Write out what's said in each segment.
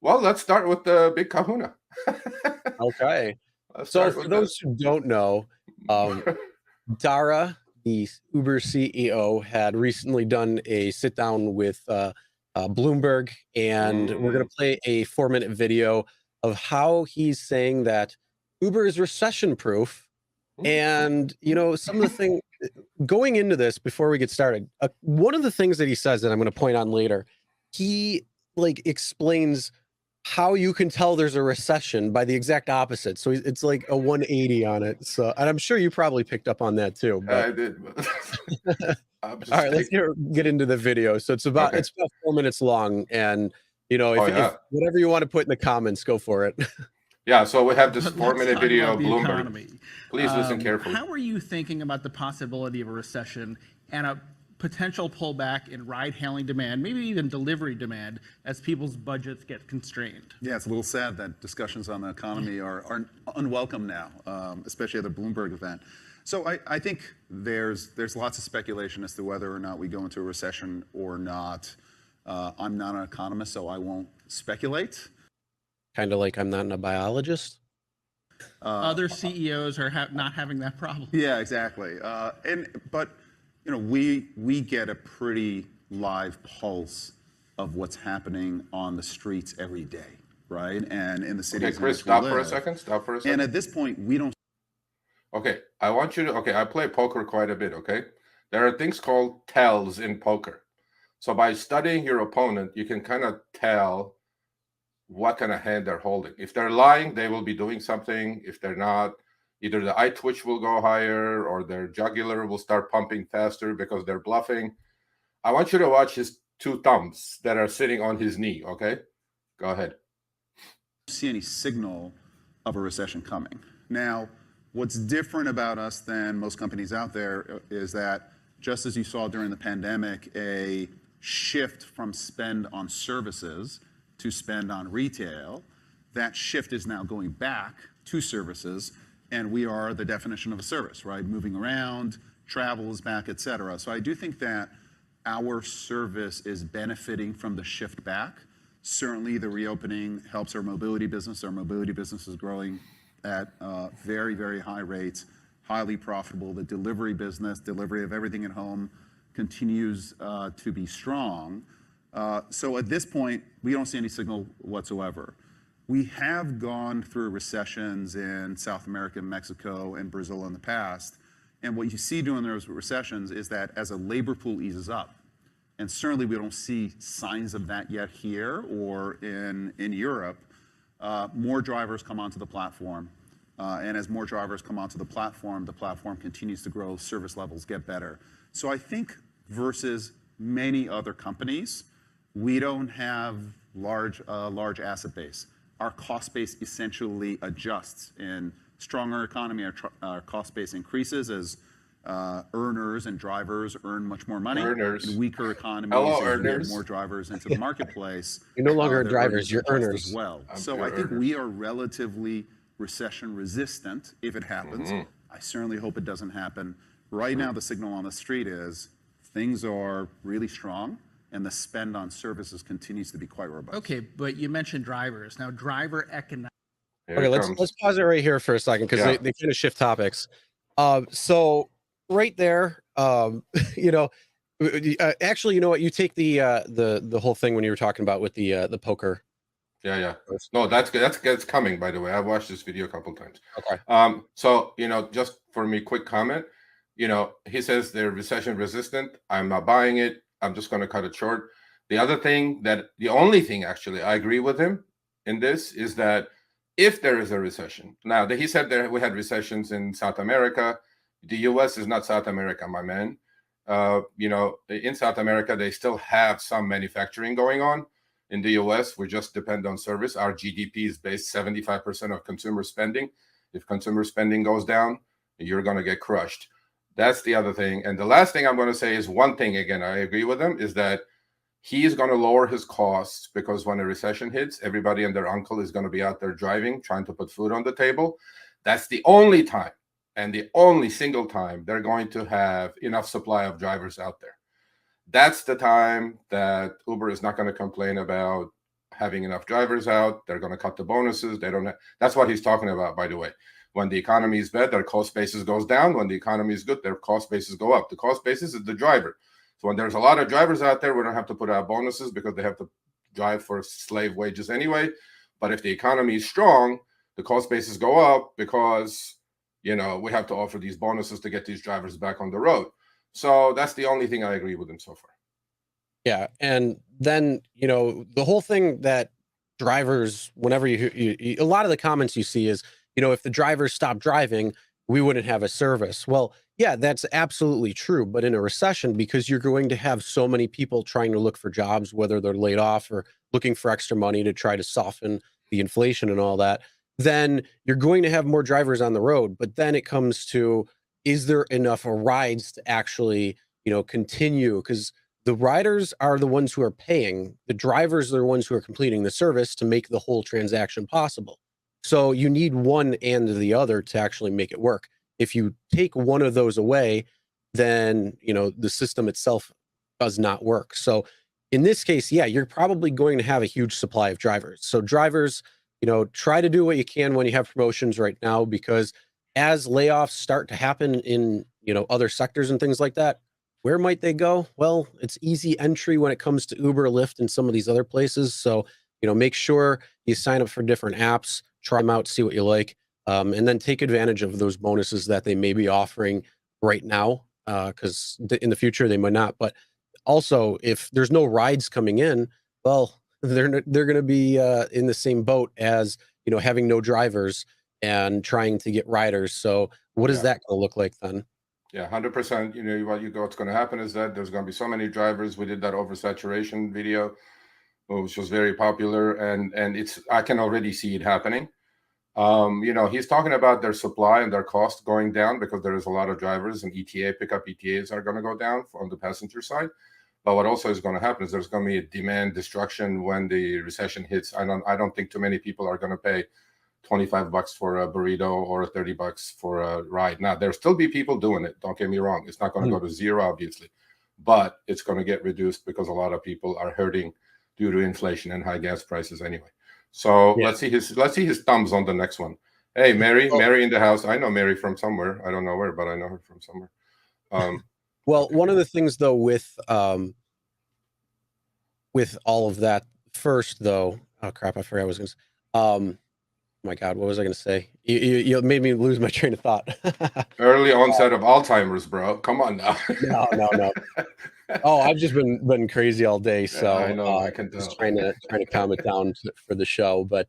Well, let's start with the big kahuna. Okay. Let's So start for with that. those who don't know, um, Dara, the Uber CEO, had recently done a sit down with Bloomberg, and we're going Mm, to play a 4-minute video of how he's saying that Uber is recession proof. mm. And, some of the thing going into this before we get started, one of the things that he says that I'm going to point on later, he like explains how you can tell there's a recession by the exact opposite. So it's like a 180 on it. So, and I'm sure you probably picked up on that too. But I did. But I'm all just right, let's taking. get into the video. So Okay. it's about 4 minutes long, and Oh if yeah. whatever you want to put in the comments, go for it. Yeah. So we have this But four let's minute talk video about of the Bloomberg. economy. Please listen carefully. How are you thinking about the possibility of a recession and a potential pullback in ride-hailing demand, maybe even delivery demand, as people's budgets get constrained? Yeah, it's a little sad that discussions on the economy are unwelcome now, especially at the Bloomberg event. So I think there's lots of speculation as to whether or not we go into a recession or not. I'm not an economist, so I won't speculate. Kind of like I'm not a biologist. Other CEOs are not having that problem. Yeah, exactly. But we get a pretty live pulse of what's happening on the streets every day, right? And in the cities. Okay, Chris, in stop which we for a live. second. Stop for a second. And at this point, we don't. Okay, I want you to. Okay, I play poker quite a bit. Okay, there are things called tells in poker. So by studying your opponent, you can kind of tell what kind of hand they're holding. If they're lying, they will be doing something. If they're not, either the eye twitch will go higher or their jugular will start pumping faster because they're bluffing. I want you to watch his two thumbs that are sitting on his knee. Okay, go ahead. See any signal of a recession coming. Now, what's different about us than most companies out there is that just as you saw during the pandemic, a shift from spend on services to spend on retail, that shift is now going back to services, and we are the definition of a service, right? Moving around, travel is back, et cetera. So I do think that our service is benefiting from the shift back. Certainly the reopening helps our mobility business. Our mobility business is growing at very, very high rates, highly profitable. The delivery business, delivery of everything at home, continues to be strong. So at this point, we don't see any signal whatsoever. We have gone through recessions in South America, Mexico, and Brazil in the past. And what you see during those recessions is that as a labor pool eases up, and certainly we don't see signs of that yet here or in Europe, more drivers come onto the platform. And as more drivers come onto the platform continues to grow, service levels get better. So I think versus many other companies, we don't have large asset base. Our cost base essentially adjusts. In stronger economy, our cost base increases as earners and drivers earn much more money. Earners. In weaker economies, Hello, as you earners. get more drivers into the marketplace, You're no longer their drivers, earnings you're adjust earners. as well. So You're I think earners. we are relatively recession resistant if it happens. I certainly hope it doesn't happen. Right now, the signal on the street is things are really strong, and the spend on services continues to be quite robust. Okay, but you mentioned drivers. Now, driver economics. Here Okay, it let's comes. pause it right here for a second because Yeah. they kind of shift topics. So right there, actually, you know what? You take the whole thing when you were talking about with the poker. Yeah. No, that's coming. By the way, I've watched this video a couple times. Okay. So just for me, quick comment. He says they're recession resistant. I'm not buying it. I'm just going to cut it short. The only thing actually I agree with him in this is that if there is a recession, now that he said that we had recessions in South America, the U.S. is not South America, my man. In South America, they still have some manufacturing going on. In the US, we just depend on service. Our GDP is based 75% of consumer spending. If consumer spending goes down, you're going to get crushed. That's the other thing. And the last thing I'm going to say is one thing, again, I agree with him, is that he's going to lower his costs because when a recession hits, everybody and their uncle is going to be out there driving, trying to put food on the table. That's the only time and the only single time they're going to have enough supply of drivers out there. That's the time that Uber is not going to complain about having enough drivers out. They're going to cut the bonuses. They don't. That's what he's talking about, by the way. When the economy is bad, their cost basis goes down. When the economy is good, their cost basis go up. The cost basis is the driver. So when there's a lot of drivers out there, we don't have to put out bonuses because they have to drive for slave wages anyway. But if the economy is strong, the cost basis go up because, we have to offer these bonuses to get these drivers back on the road. So that's the only thing I agree with him so far. Yeah. And then, the whole thing that drivers, whenever you a lot of the comments you see is, if the drivers stop driving, we wouldn't have a service. Well, yeah, that's absolutely true. But in a recession, because you're going to have so many people trying to look for jobs, whether they're laid off or looking for extra money to try to soften the inflation and all that, then you're going to have more drivers on the road. But then it comes to, is there enough rides to actually, continue? Because the riders are the ones who are paying. The drivers are the ones who are completing the service to make the whole transaction possible. So you need one and the other to actually make it work. If you take one of those away, then, the system itself does not work. So in this case, yeah, you're probably going to have a huge supply of drivers. So drivers, try to do what you can when you have promotions right now, because as layoffs start to happen in, other sectors and things like that, where might they go? Well, it's easy entry when it comes to Uber, Lyft, and some of these other places. So, make sure you sign up for different apps, try them out, see what you like, and then take advantage of those bonuses that they may be offering right now, because in the future they might not. But also, if there's no rides coming in, well, they're going to be in the same boat as, having no drivers and trying to get riders. So what is that going to look like then? Yeah, 100%. What's going to happen is that there's going to be so many drivers. We did that oversaturation video, which was very popular, and I can already see it happening. He's talking about their supply and their cost going down because there is a lot of drivers, and pickup ETAs are going to go down on the passenger side. But what also is going to happen is there's going to be a demand destruction when the recession hits. I don't think too many people are going to pay $25 for a burrito or $30 for a ride. Now, there'll still be people doing it. Don't get me wrong. It's not going to go to zero, obviously, but it's going to get reduced because a lot of people are hurting due to inflation and high gas prices anyway. So let's see his thumbs on the next one. Hey, Mary in the house. I know Mary from somewhere. I don't know where, but I know her from somewhere. Well, one of the things though with all of that, first though, oh crap, I forgot what I was going to say. Oh my God, what was I going to say? You made me lose my train of thought. Early onset of Alzheimer's, bro. Come on now. No. Oh, I've just been crazy all day, so I know. I can tell. Just trying to calm it down for the show, but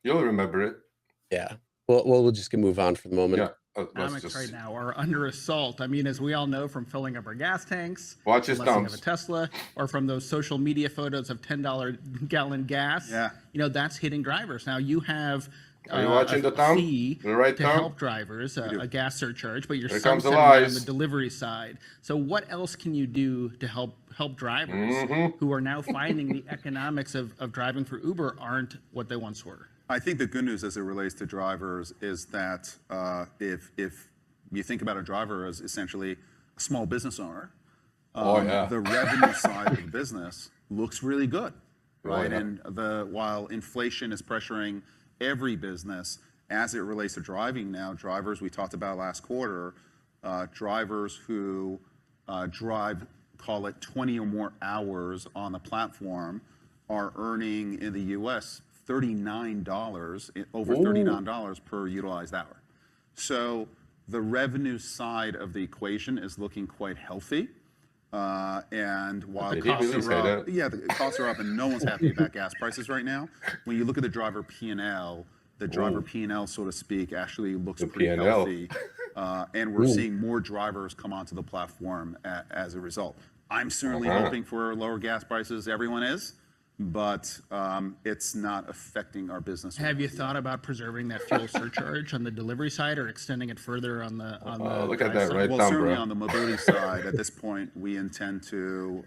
you'll remember it. Yeah. We'll just move on for the moment. Yeah. Economics right now are under assault. I mean, as we all know from filling up our gas tanks, watch his thumbs, of a Tesla, or from those social media photos of $10 gallon gas. Yeah. That's hitting drivers. Now you have are you watching the thumb? Fee the right to thumb? help drivers, a gas surcharge, but you're sunsetting on the delivery side. So what else can you do to help drivers who are now finding the economics of driving for Uber aren't what they once were? I think the good news as it relates to drivers is that if you think about a driver as essentially a small business owner, the revenue side of the business looks really good, right? And while inflation is pressuring every business as it relates to driving now, drivers we talked about last quarter, drivers who drive, call it 20 or more hours on the platform, are earning in the U.S. $39, over $39 per utilized hour. So the revenue side of the equation is looking quite healthy. And while the costs are up, the costs are up, and no one's happy about gas prices right now. When you look at the driver P&L, so to speak, actually looks pretty healthy. And we're seeing more drivers come onto the platform as a result. I'm certainly hoping for lower gas prices. Everyone is. But it's not affecting our business. Have you thought about preserving that fuel surcharge on the delivery side, or extending it further on the look at that right well, thumb, certainly bro. On the mobility side, at this point, we intend to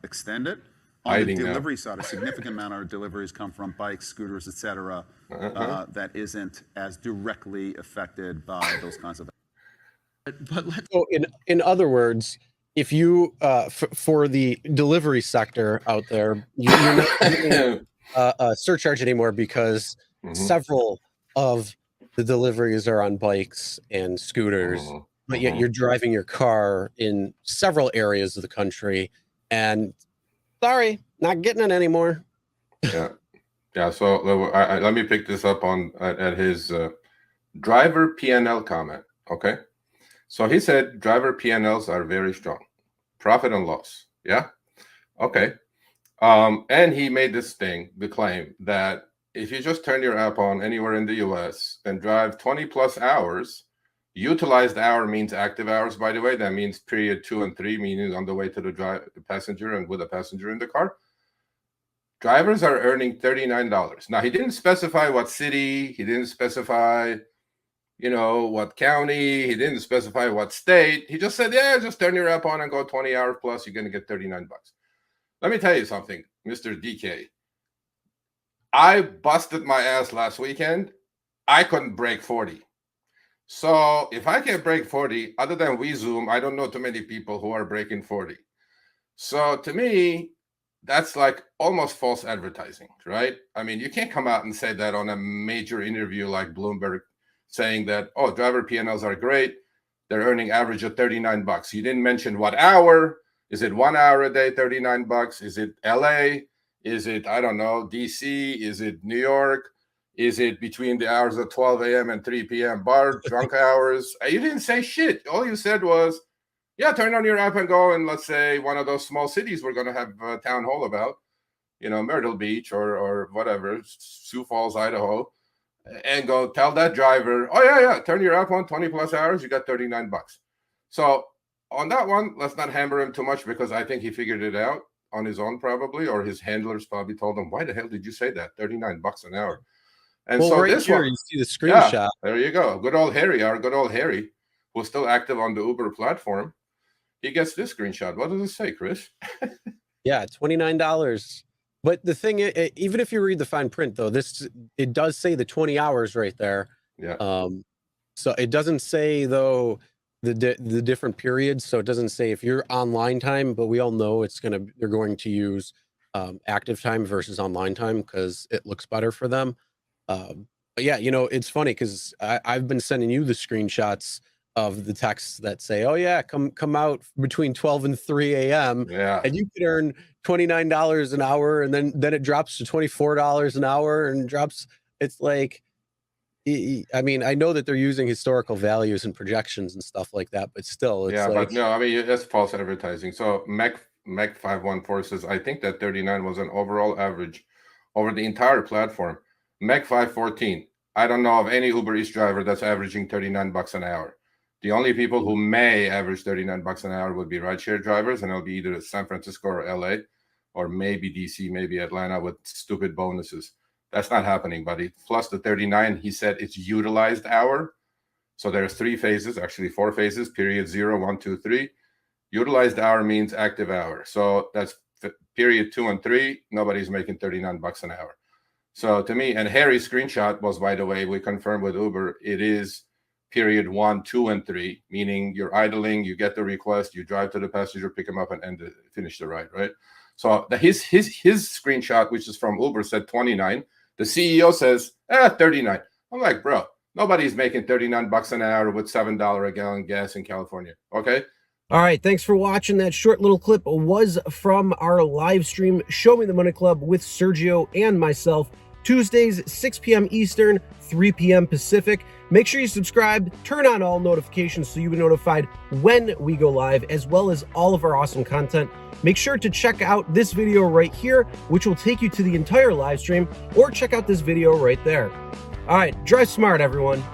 extend it. On the delivery side, a significant amount of our deliveries come from bikes, scooters, et cetera, that isn't as directly affected by those kinds of things. But let's So in other words, if you for the delivery sector out there, you're not getting a surcharge anymore because several of the deliveries are on bikes and scooters, but yet you're driving your car in several areas of the country, and sorry, not getting it anymore. Yeah. So let me pick this up at his driver P&L comment. Okay. So he said driver P&Ls are very strong, profit and loss. Yeah. Okay. And he made the claim that if you just turn your app on anywhere in the US and drive 20 plus hours, utilized hour means active hours, by the way. That means period 2 and 3, meaning on the way to the passenger and with a passenger in the car. Drivers are earning $39. Now, he didn't specify what city, he didn't specify, what county, he didn't specify what state. He just said, yeah, just turn your app on and go 20 hours plus, you're going to get $39. Let me tell you something, Mr. DK. I busted my ass last weekend. I couldn't break 40. So if I can't break 40, other than WeZoom, I don't know too many people who are breaking 40. So to me, that's like almost false advertising, right? I mean, you can't come out and say that on a major interview like Bloomberg, saying that, oh, driver P&Ls are great. They're earning average of $39. You didn't mention what hour. Is it 1 hour a day, $39? Is it LA? Is it, I don't know, DC? Is it New York? Is it between the hours of 12 a.m. and 3 p.m. bar drunk hours? You didn't say shit. All you said was, yeah, turn on your app and go in, let's say, one of those small cities we're going to have a town hall about, Myrtle Beach or whatever, Sioux Falls, Idaho, and go tell that driver, oh, yeah, turn your app on 20 plus hours, you got $39. So on that one, let's not hammer him too much because I think he figured it out on his own probably, or his handlers probably told him, why the hell did you say that? $39 an hour. And well, so right this here, one, you see the screenshot. Yeah, there you go. Good old Harry, who's still active on the Uber platform. He gets this screenshot. What does it say, Chris? Yeah, $29. But the thing is, even if you read the fine print, though, it does say the 20 hours right there. Yeah. So it doesn't say, though, the different periods. So it doesn't say if you're online time, but we all know they're going to use active time versus online time because it looks better for them. But yeah, it's funny because I've been sending you the screenshots of the texts that say, oh yeah, come out between 12 and 3 a.m. Yeah. And you can earn $29 an hour, and then it drops to $24 an hour and drops. It's like, I mean, I know that they're using historical values and projections and stuff like that, but still, it's but no, I mean, that's false advertising. So Mech 514 says, I think that 39 was an overall average over the entire platform. Mech 514, I don't know of any Uber Eats driver that's averaging $39 an hour. The only people who may average $39 an hour would be rideshare drivers, and it'll be either San Francisco or LA, or maybe DC, maybe Atlanta with stupid bonuses. That's not happening, buddy. Plus the 39, he said it's utilized hour. So there's 3 phases, actually 4 phases, period 0, 1, 2, 3. Utilized hour means active hour. So that's period 2 and 3. Nobody's making $39 an hour. So to me, and Harry's screenshot was, by the way, we confirmed with Uber, it is period 1, 2, and 3, meaning you're idling, you get the request, you drive to the passenger, pick him up, and finish the ride, right? So his screenshot, which is from Uber, said 29. The CEO says, 39. I'm like, bro, nobody's making $39 an hour with $7 a gallon gas in California, okay? All right, thanks for watching. That short little clip was from our live stream, Show Me the Money Club with Sergio and myself, Tuesdays, 6 p.m. Eastern, 3 p.m. Pacific. Make sure you subscribe, turn on all notifications so you'll be notified when we go live, as well as all of our awesome content. Make sure to check out this video right here, which will take you to the entire live stream, or check out this video right there. All right, drive smart, everyone.